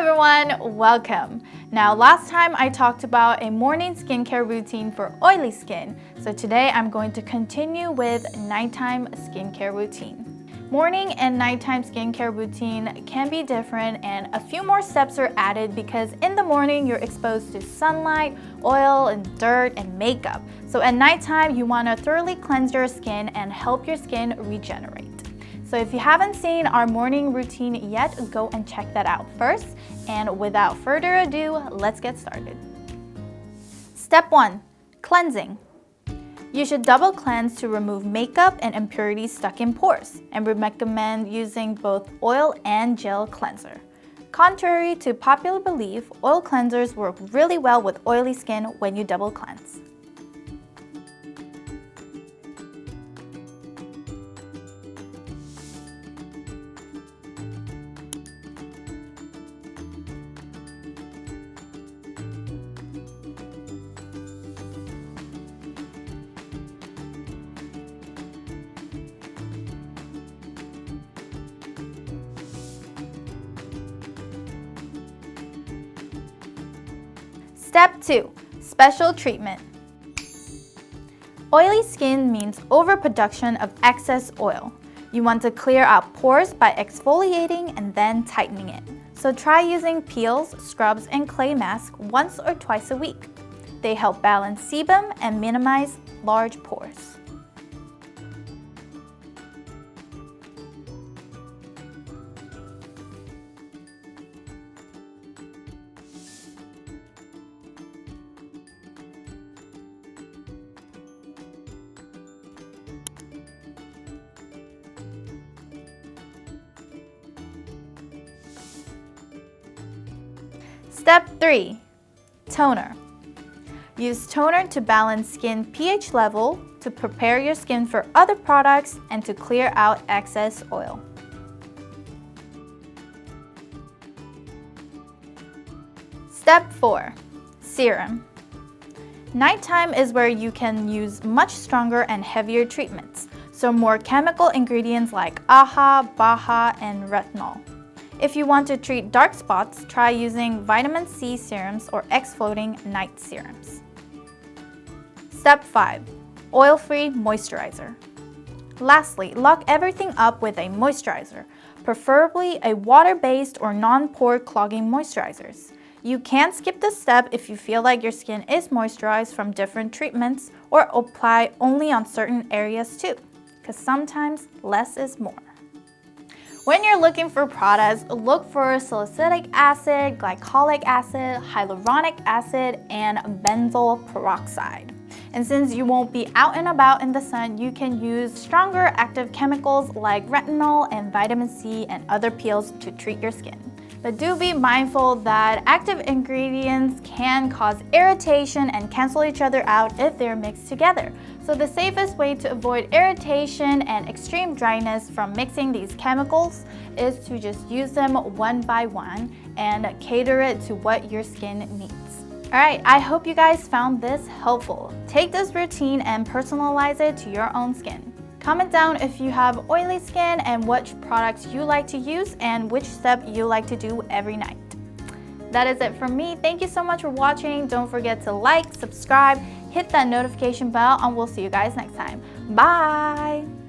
everyone, welcome. Now last time I talked about a morning skincare routine for oily skin, so today I'm going to continue with nighttime skincare routine. Morning and nighttime skincare routine can be different and a few more steps are added because in the morning you're exposed to sunlight, oil and dirt and makeup. So at nighttime you want to thoroughly cleanse your skin and help your skin regenerate. So if you haven't seen our morning routine yet, go and check that out first. And without further ado, let's get started. Step 1. Cleansing. You should double cleanse to remove makeup and impurities stuck in pores, and we recommend using both oil and gel cleanser. Contrary to popular belief, oil cleansers work really well with oily skin when you double cleanse. Step 2. Special treatment. Oily skin means overproduction of excess oil. You want to clear out pores by exfoliating and then tightening it. So try using peels, scrubs, and clay masks once or twice a week. They help balance sebum and minimize large pores. Step 3. Toner. Use toner to balance skin pH level, to prepare your skin for other products, and to clear out excess oil. Step 4. Serum. Nighttime is where you can use much stronger and heavier treatments, so more chemical ingredients like AHA, BAHA, and retinol. If you want to treat dark spots, try using vitamin C serums or exfoliating night serums. Step 5. Oil-free moisturizer. Lastly, lock everything up with a moisturizer, preferably a water-based or non-pore clogging moisturizers. You can skip this step if you feel like your skin is moisturized from different treatments, or apply only on certain areas too, because sometimes less is more. When you're looking for products, look for salicylic acid, glycolic acid, hyaluronic acid, and benzoyl peroxide. And since you won't be out and about in the sun, you can use stronger active chemicals like retinol and vitamin C and other peels to treat your skin. But do be mindful that active ingredients can cause irritation and cancel each other out if they're mixed together. So the safest way to avoid irritation and extreme dryness from mixing these chemicals is to just use them one by one and cater it to what your skin needs. Alright, I hope you guys found this helpful. Take this routine and personalize it to your own skin. Comment down if you have oily skin and which products you like to use and which step you like to do every night. That is it from me. Thank you so much for watching. Don't forget to like, subscribe, hit that notification bell, and we'll see you guys next time. Bye!